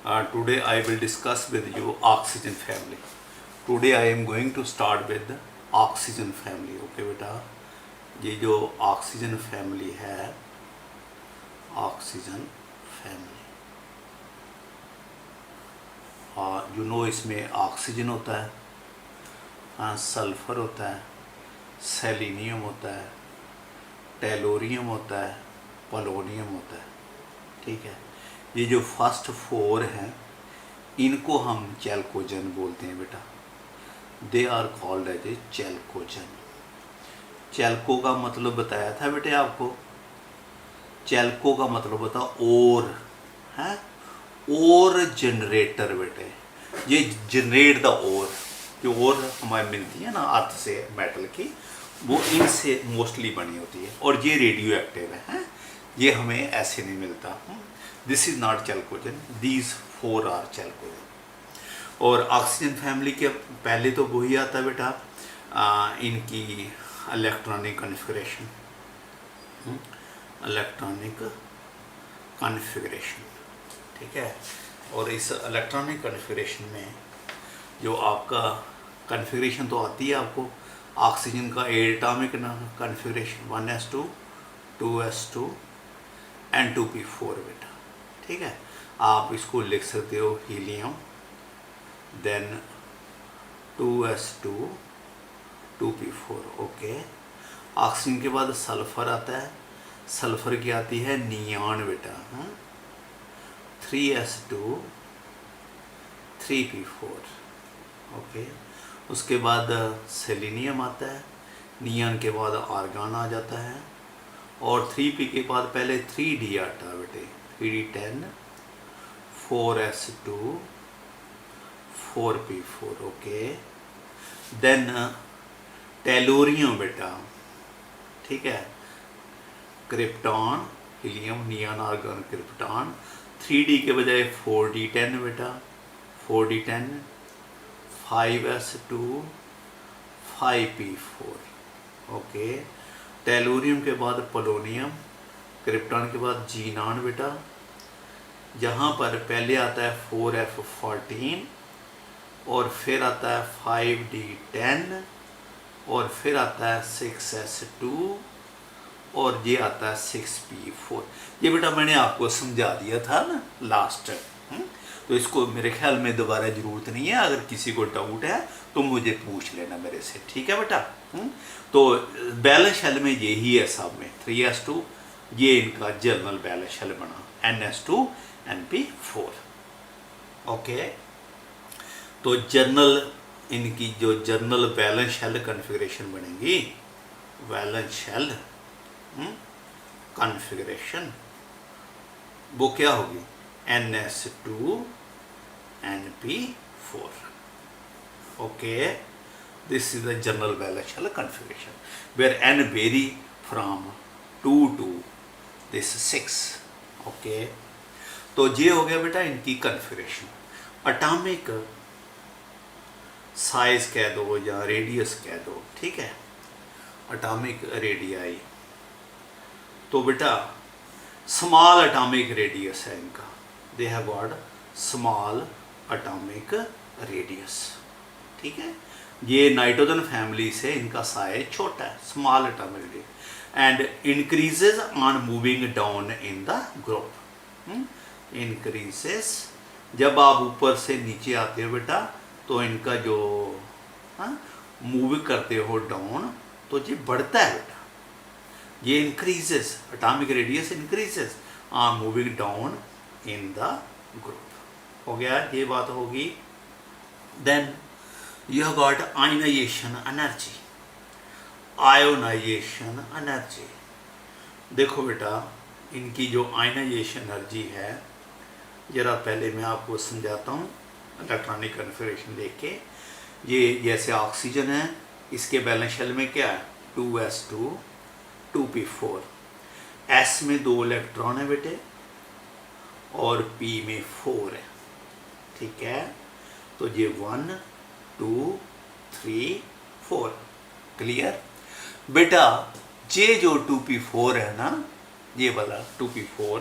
Today I will discuss with you oxygen family. Today I am going to start with the oxygen family. Okay बेटा, ये जो oxygen family है, oxygen family, you know इसमें oxygen होता है, sulphur होता है, सेलेनियम होता है, टेलोरियम होता है, पोलोनियम होता है। ठीक है, ये जो फर्स्ट फोर हैं इनको हम चैल्कोजन बोलते हैं बेटा। They are called as a chalcogen. Chalco का मतलब बताया था बेटे आपको। चैल्को का मतलब होता ओर है, ओर जनरेटर बेटे। ये जनरेट द ओर, जो ओर हमें मिलती है ना अर्थ से मेटल की, वो इनसे मोस्टली बनी होती है और ये रेडियो एक्टिव है, ये हमें ऐसे नहीं मिलता। This is not chalcogen, these four are chalcogen. और ऑक्सीजन फैमिली के पहले तो वही आता बेटा इनकी इलेक्ट्रॉनिक कॉन्फ़िगरेशन, इलेक्ट्रॉनिक कॉन्फ़िगरेशन। ठीक है, और इस इलेक्ट्रॉनिक कॉन्फ़िगरेशन में जो आपका कॉन्फ़िगरेशन तो आती है आपको ऑक्सीजन का atomic configuration 1s2 2s2 and 2p4 बेटा। ठीक है, आप इसको लिख सकते हो helium, then 2s2 2p4। Okay, oxygen के बाद सल्फर आता है, सल्फर की आती है नियॉन बेटा, 3s2 3p4। ओके, उसके बाद सेलेनियम आता है, नियॉन के बाद आर्गन आ जाता है, और 3p के बाद पहले 3d आता है बेटे, 3d10 4s2 4p4। Okay, then tellurium बेटा। ठीक है, krypton, helium, neon, argon, krypton, 3d के बजाय 4d10 बेटा, 4d10 5s2 5p4। Okay, tellurium के बाद पोलोनियम, क्रिप्टॉन के बाद जीनॉन बेटा। यहाँ पर पहले आता है 4f14 और फिर आता है 5d10 और फिर आता है 6s2 और ये आता है 6p4। ये बेटा मैंने आपको समझा दिया था ना लास्ट, तो इसको मेरे ख्याल में दोबारा ज़रूरत नहीं है। अगर किसी को डाउट है तो मुझे पूछ लेना मेरे से, ठीक है बेटा। तो बैलेंस शेल में यही है सब में, 3s2 ये इनका जर्नल बैलेंस शेल बना, ns2 np4। ओके, तो जर्नल इनकी जो जर्नल बैलेंस शेल कॉन्फ़िगरेशन बनेगी, बैलेंस शेल कॉन्फ़िगरेशन वो क्या होगी, ns2 np4। okay, this is the general balance shell configuration where n vary from 2 to this 6। okay, तो ये हो गया बेटा इनकी कॉन्फ़िगरेशन। एटॉमिक साइज कह दो या रेडियस कह दो, ठीक है, एटॉमिक रेडियाई। तो बेटा स्मॉल एटॉमिक रेडियस है इनका, they have got small atomic radius. ठीक है, ये नाइट्रोजन फैमिली से इनका साइज छोटा है, small atomic radius, and increases on moving down in the group. Increases, जब आप ऊपर से नीचे आते हो बेटा तो इनका जो मूव करते हो डाउन तो ये बढ़ता है बेटा, ये increases, atomic radius increases on moving down in the group. हो गया, ये बात होगी। Then you have got ionization energy, ionization energy. देखो बेटा इनकी जो आयनाइजेशन एनर्जी है, ज़रा पहले मैं आपको समझाता हूँ इलेक्ट्रॉनिक कॉन्फ़िगरेशन देख के। ये जैसे ऑक्सीजन है, इसके बैलेंस शेल में क्या है, 2s2 2p4। s में 2 इलेक्ट्रॉन है बेटे और p में 4 है। ठीक है, तो ये 1 2 3 4 क्लियर बेटा। ये जो 2p4 है ना, ये वाला 2p4,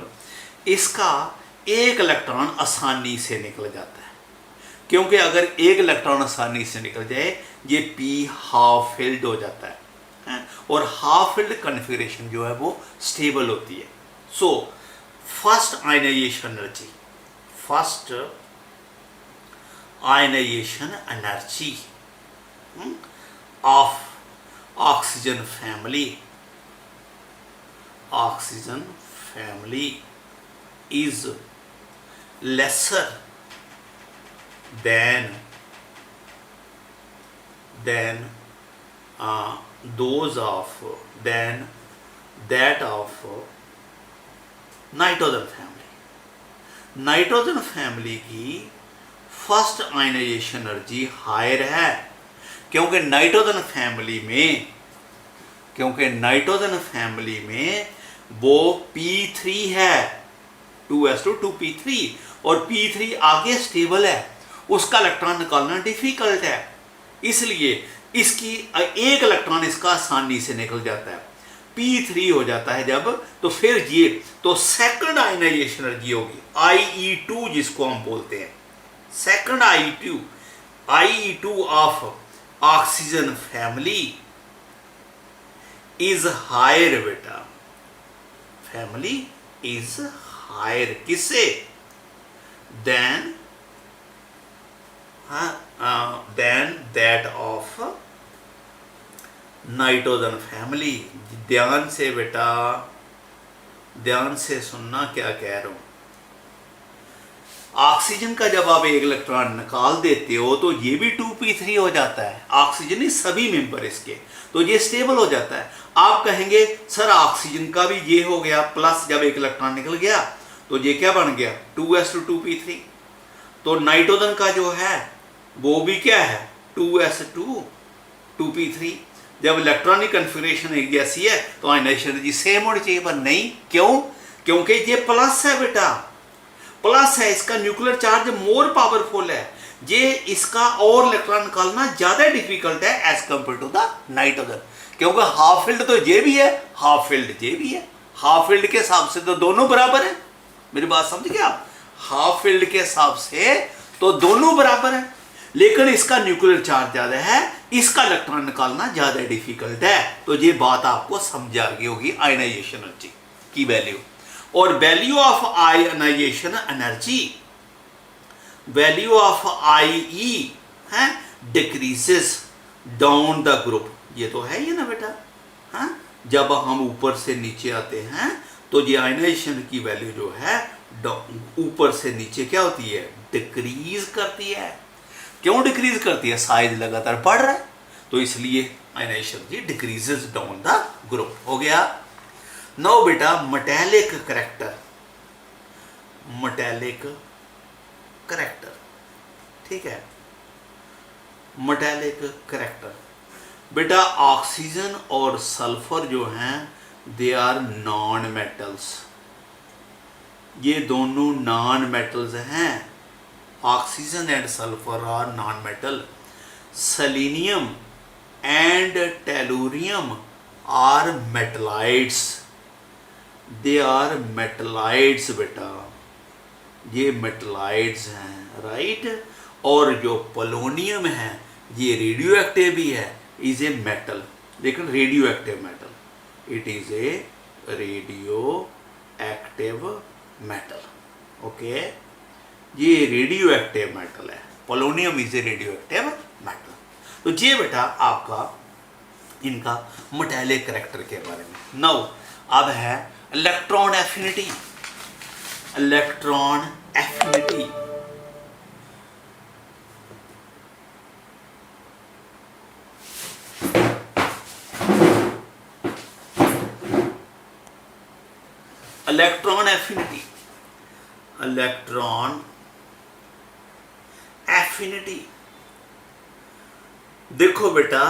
इसका एक इलेक्ट्रॉन आसानी से निकल जाता है, क्योंकि अगर एक इलेक्ट्रॉन आसानी से निकल जाए ये p हाफ फिल्ड हो जाता है, और हाफ फिल्ड कन्फिगरेशन जो है वो स्टेबल होती है। So first ionization energy of oxygen family is lesser than that of nitrogen family. Nitrogen family की फर्स्ट आयनाइजेशन एनर्जी हायर है, क्योंकि नाइट्रोजन फैमिली में वो P3 है, 2s2 2p3, और P3 आगे स्टेबल है, उसका इलेक्ट्रॉन निकालना डिफिकल्ट है, इसलिए इसकी एक इलेक्ट्रॉन इसका आसानी से निकल जाता है, P3 हो जाता है जब, तो फिर ये तो सेकंड आयनाइजेशन एनर्जी होगी IE2, जिसको हम बोलते हैं second IE2 of oxygen family is higher बेटा, फैमिली इज हायर किससे, then that of nitrogen family. ध्यान से बेटा, ध्यान से सुनना क्या कह रहा हूं। ऑक्सीजन का जब आप एक इलेक्ट्रॉन निकाल देते हो तो ये भी 2p3 हो जाता है, ऑक्सीजन ही सभी मेंबर इसके, तो ये स्टेबल हो जाता है। आप कहेंगे सर ऑक्सीजन का भी ये हो गया प्लस, जब एक इलेक्ट्रॉन निकल गया तो ये क्या बन गया 2s2 2p3। तो नाइट्रोजन का जो है वो भी क्या है 2s2 2p3। जब इलेक्ट्रॉनिक कन्फिगरेशन एक जैसी है तो आयनाइजेशन एनर्जी सेम होनी चाहिए, पर नहीं, क्यों? क्योंकि ये प्लस है बेटा, प्लस है, इसका न्यूक्लियर चार्ज मोर पावरफुल है, ये इसका और इलेक्ट्रॉन निकालना ज्यादा डिफिकल्ट है as compare to the nitrogen, क्योंकि हाफ फील्ड तो ये भी है, हाफ फील्ड ये भी है। हाफ फील्ड के हिसाब से तो दोनों बराबर है, मेरी बात समझ गए आप? हाफ फील्ड के हिसाब से तो दोनों बराबर है, लेकिन इसका न्यूक्लियर चार्ज ज्यादा है, इसका इलेक्ट्रॉन निकालना ज्यादा डिफिकल्ट है। तो ये बात आपको समझ आ गई होगी आयनाइजेशन एनर्जी की वैल्यू। और value of ionization energy, value of IE है डिक्रीजेस डाउन द ग्रुप, ये तो है ही ना बेटा, हाँ? जब हम ऊपर से नीचे आते हैं तो ये आयनाइजेशन की वैल्यू जो है ऊपर से नीचे क्या होती है, डिक्रीज करती है। क्यों डिक्रीज करती है? साइज लगातार बढ़ रहा है, तो इसलिए ionization energy decreases down the group हो गया। नाउ बेटा मेटालिक करैक्टर, ठीक है, मेटालिक करैक्टर बेटा, ऑक्सीजन और सल्फर जो हैं दे आर नॉन मेटल्स, ये दोनों नॉन मेटल्स हैं। Oxygen and sulphur are non metal. Selenium and tellurium are metalloids, they are metalloids बेटा, ये मेटलाइट्स हैं, राइट। और जो पोलोनियम है ये रेडियो एक्टिव भी है, इज ए मेटल, लेकिन radio active metal, it is a radio active metal, okay. ये रेडियो एक्टिव मेटल है, polonium is a radio active metal. तो ये बेटा आपका इनका मेटालिक करैक्टर के बारे में। नाउ अब है electron affinity. Electron affinity electron affinity, electron affinity देखो बेटा,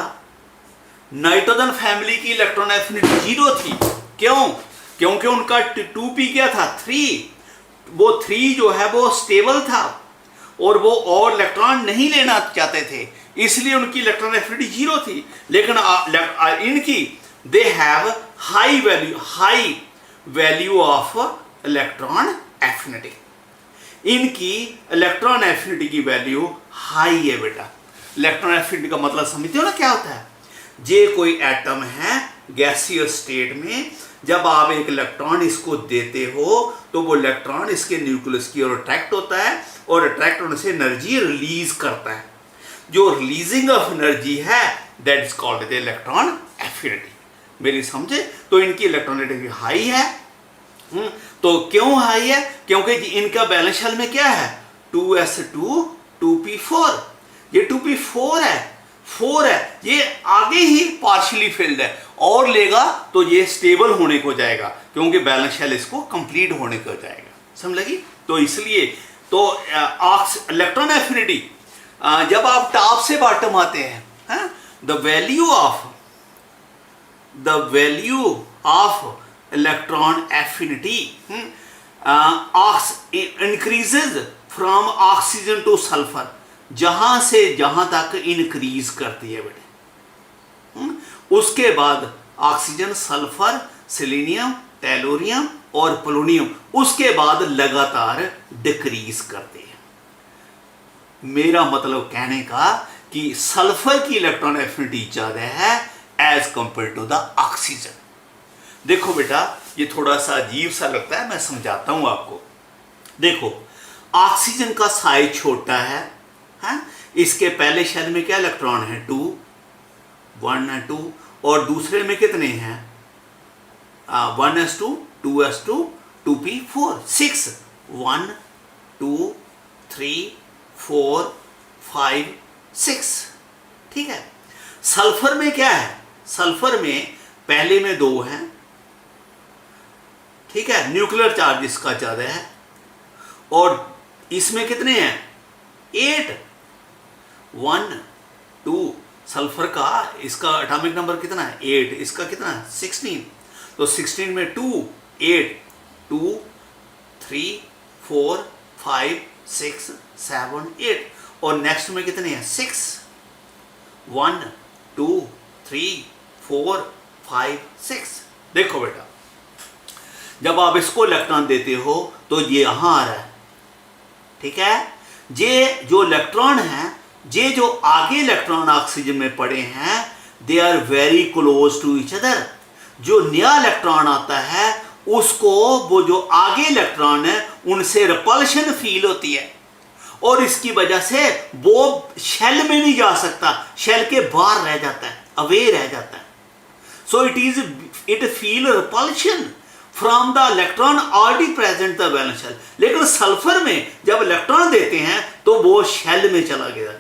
नाइट्रोजन फैमिली की इलेक्ट्रॉन एफिनिटी 0 थी। क्यों? क्योंकि उनका 2p क्या था 3, वो 3 जो है वो स्टेबल था और वो और इलेक्ट्रॉन नहीं लेना चाहते थे, इसलिए उनकी इलेक्ट्रॉन एफिनिटी 0 थी। लेकिन इनकी they have high value of electron affinity, इनकी इलेक्ट्रॉन एफिनिटी की वैल्यू हाई है बेटा। इलेक्ट्रॉन एफिनिटी का मतलब समझते हो ना क्या होता है? ये कोई एटम है गैसियस स्टेट में, जब आप एक इलेक्ट्रॉन इसको देते हो तो वो इलेक्ट्रॉन इसके न्यूक्लियस की ओर अट्रैक्ट होता है और अट्रैक्ट होने से एनर्जी रिलीज करता है। जो रिलीजिंग ऑफ एनर्जी है that is called the electron affinity. मेरी समझे? तो इनकी इलेक्ट्रॉन एफिनिटी हाई है। तो क्यों हाई है? क्योंकि इनका बैलेंस शेल में क्या है? 2s2 2p4। ये 2p4 है, 4 है, ये आगे ही पार्शियली फिल्ड है, और लेगा तो ये स्टेबल होने को जाएगा क्योंकि बैलेंस शेल इसको कंप्लीट होने को जाएगा। समझ लगी? तो इसलिए तो इलेक्ट्रॉन एफिनिटी जब आप टॉप से बॉटम आते हैं, the value of electron affinity increases from oxygen to sulphur, जहां से जहां तक इंक्रीज करती है बेटे। उसके बाद ऑक्सीजन, सल्फर, सेलेनियम, टेलोरियम और पोलोनियम उसके बाद लगातार डिक्रीज करते हैं। मेरा मतलब कहने का कि सल्फर की इलेक्ट्रॉन एफिनिटी ज्यादा है as compare to the oxygen. देखो बेटा, ये थोड़ा सा अजीब सा लगता है, मैं समझाता हूं आपको। देखो, ऑक्सीजन का साइज छोटा है, इसके पहले शेल में क्या इलेक्ट्रॉन है? 2, 1 है 2, और दूसरे में कितने हैं? 1s2 2s2 2p4 6 1 2 3 4 5 6। ठीक है। सल्फर में क्या है? सल्फर में पहले में 2 हैं, ठीक है, न्यूक्लियर चार्ज इसका ज्यादा है, और इसमें कितने हैं? 8 1 2। सल्फर का इसका एटॉमिक नंबर कितना है? 8। इसका कितना है? 16। तो 16 में 2 8 2 3 4 5 6 7 8, और नेक्स्ट में कितने हैं? 6 1 2 3 4 5 6। देखो बेटा, जब आप इसको इलेक्ट्रॉन देते हो तो ये यहां आ रहा है, ठीक है। ये जो इलेक्ट्रॉन है, ये जो आगे इलेक्ट्रॉन ऑक्सीजन में पड़े हैं, they are very close to each other. जो नया इलेक्ट्रॉन आता है उसको वो जो आगे इलेक्ट्रॉन है उनसे रिपल्शन फील होती है, और इसकी वजह से वो शेल में नहीं जा सकता, शेल के बाहर रह जाता है, अवे रह जाता है। So it feel repulsion from the electron already present the valence shell. लेकिन सल्फर में जब इलेक्ट्रॉन देते हैं तो वो शेल में चला गया।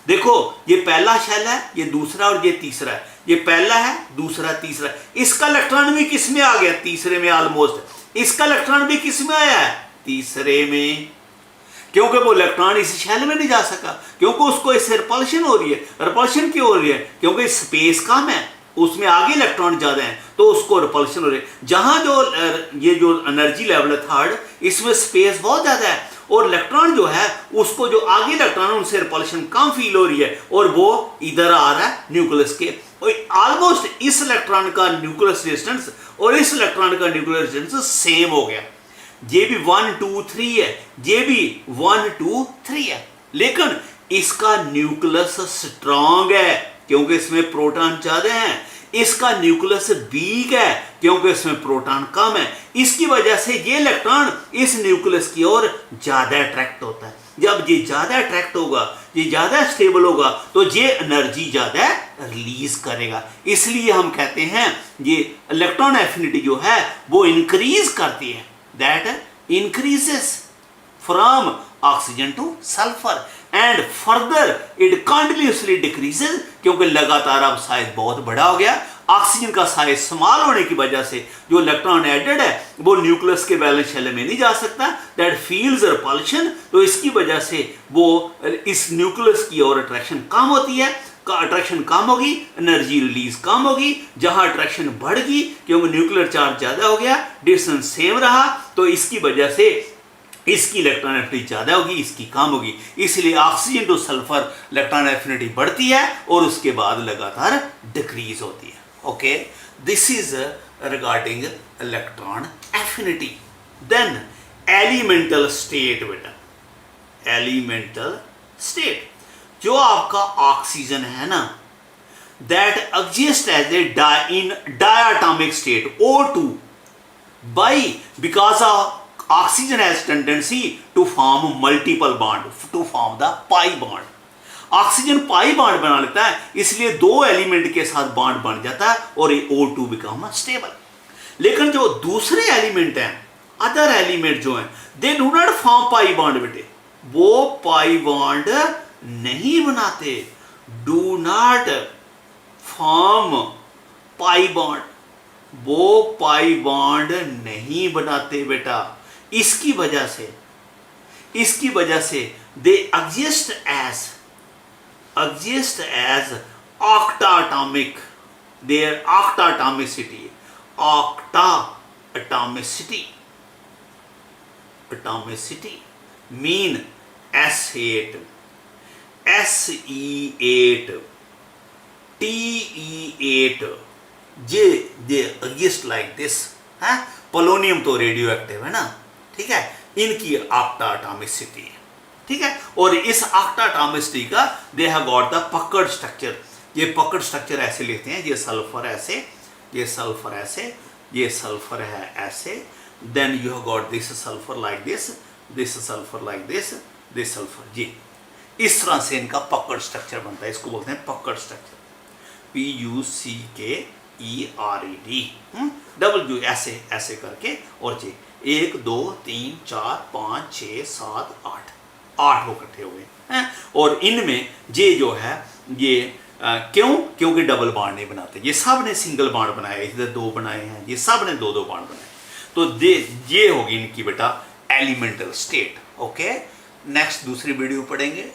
देखो, ये पहला शेल है, ये दूसरा और ये तीसरा है। ये पहला है, दूसरा, तीसरा। इसका इलेक्ट्रॉन भी किस में आ गया? तीसरे में ऑलमोस्ट। इसका इलेक्ट्रॉन भी किस में आया है? तीसरे में, क्योंकि वो इलेक्ट्रॉन इस शेल में नहीं जा सका, क्योंकि उसको इससे रिपल्शन हो रही है। रिपल्शन क्यों हो रही है? क्योंकि स्पेस कम है, उसमें आगे इलेक्ट्रॉन ज्यादा है, तो उसको रिपल्शन हो रही है। जहां जो ये जो एनर्जी लेवल है थर्ड, इसमें स्पेस बहुत ज्यादा है, और इलेक्ट्रॉन जो है उसको जो आगे इलेक्ट्रॉन है उनसे रिपल्शन कम फील हो रही है, और वो इधर आ रहा है न्यूक्लियस के। ऑलमोस्ट इस इलेक्ट्रॉन का न्यूक्लियस डिस्टेंस और इस इलेक्ट्रॉन का न्यूक्लियस डिस्टेंस सेम हो गया। ये भी 1 2 3 है, ये भी 1 2 3 है, लेकिन इसका न्यूक्लियस स्ट्रांग है क्योंकि इसमें प्रोटॉन ज्यादा हैं। इसका न्यूक्लियस वीक है क्योंकि इसमें प्रोटॉन कम है। इसकी वजह से ये इलेक्ट्रॉन इस न्यूक्लियस की ओर ज्यादा अट्रैक्ट होता है। जब ये ज्यादा अट्रैक्ट होगा, ये ज्यादा स्टेबल होगा, तो ये एनर्जी ज्यादा रिलीज करेगा। इसलिए हम कहते हैं ये इलेक्ट्रॉन एफिनिटी जो है वो इंक्रीज करती है, that increases from oxygen to sulphur, and further it continuously decreases, क्योंकि लगातार अब साइज बहुत बड़ा हो गया। ऑक्सीजन का साइज स्मॉल होने की वजह से जो इलेक्ट्रॉन एडेड है वो न्यूक्लियस के वैलेंस शेल में नहीं जा सकता, दैट फील्स रिपल्शन। तो इसकी वजह से वो इस न्यूक्लियस की ओर अट्रैक्शन कम होती है। अट्रैक्शन कम होगी, एनर्जी रिलीज कम होगी। जहां अट्रैक्शन बढ़ गई क्योंकि न्यूक्लियर चार्ज ज्यादा हो गया, डिस्टेंस सेम रहा, तो इसकी वजह से इसकी इलेक्ट्रॉन एफिनिटी ज्यादा होगी, इसकी कम होगी। इसलिए oxygen to sulphur electron affinity बढ़ती है और उसके बाद लगातार डिक्रीज होती है। Okay, this is regarding electron affinity. Then elemental state बेटा, एलिमेंटल स्टेट। जो आपका ऑक्सीजन है ना, that exist as a in diatomic state O2 by because oxygen has tendency to form multiple bond, to form the pi bond। Oxygen pi bond बना लेता है, इसलिए दो एलिमेंट के साथ बॉन्ड बन जाता है और ये O2 बिकम स्टेबल। लेकिन जो दूसरे एलिमेंट हैं, अदर एलिमेंट जो हैं, they do not form pi bond बेटे, वो पाई बॉन्ड नहीं बनाते, do not form pi bond, वो पाई बॉन्ड नहीं बनाते बेटा। इसकी वजह से they exist as octaatomic, their octatomicity mean S8 Se8 Te8, they exist like this है। पोलोनियम तो रेडियो एक्टिव है ना, ठीक है, इनकी ऑक्टाटॉमिसिटी है, ठीक है। और इस ऑक्टाटॉमिसिटी का दे हैव गॉट द पकड़ स्ट्रक्चर। ये पकड़ स्ट्रक्चर ऐसे लिखते हैं, ये सल्फर ऐसे, ये सल्फर ऐसे, ये सल्फर है ऐसे, then you have got this sulphur like this, this sulphur like this, this sulphur, जी इस तरह से इनका पकड़ स्ट्रक्चर बनता है। इसको बोलते हैं पकड़ स्ट्रक्चर, PUCKERED, W ऐसे ऐसे करके, और जी 1 2 3 4 5 6 7 8 वो इकट्ठे हुए हैं। और इनमें ये जो है ये क्योंकि डबल बॉन्ड नहीं बनाते, ये सब ने सिंगल बॉन्ड बनाए, इधर 2 बनाए हैं, ये सब ने 2 बॉन्ड बनाए, तो ये होगी इनकी बेटा एलिमेंटल स्टेट। ओके, नेक्स्ट दूसरी वीडियो पढ़ेंगे।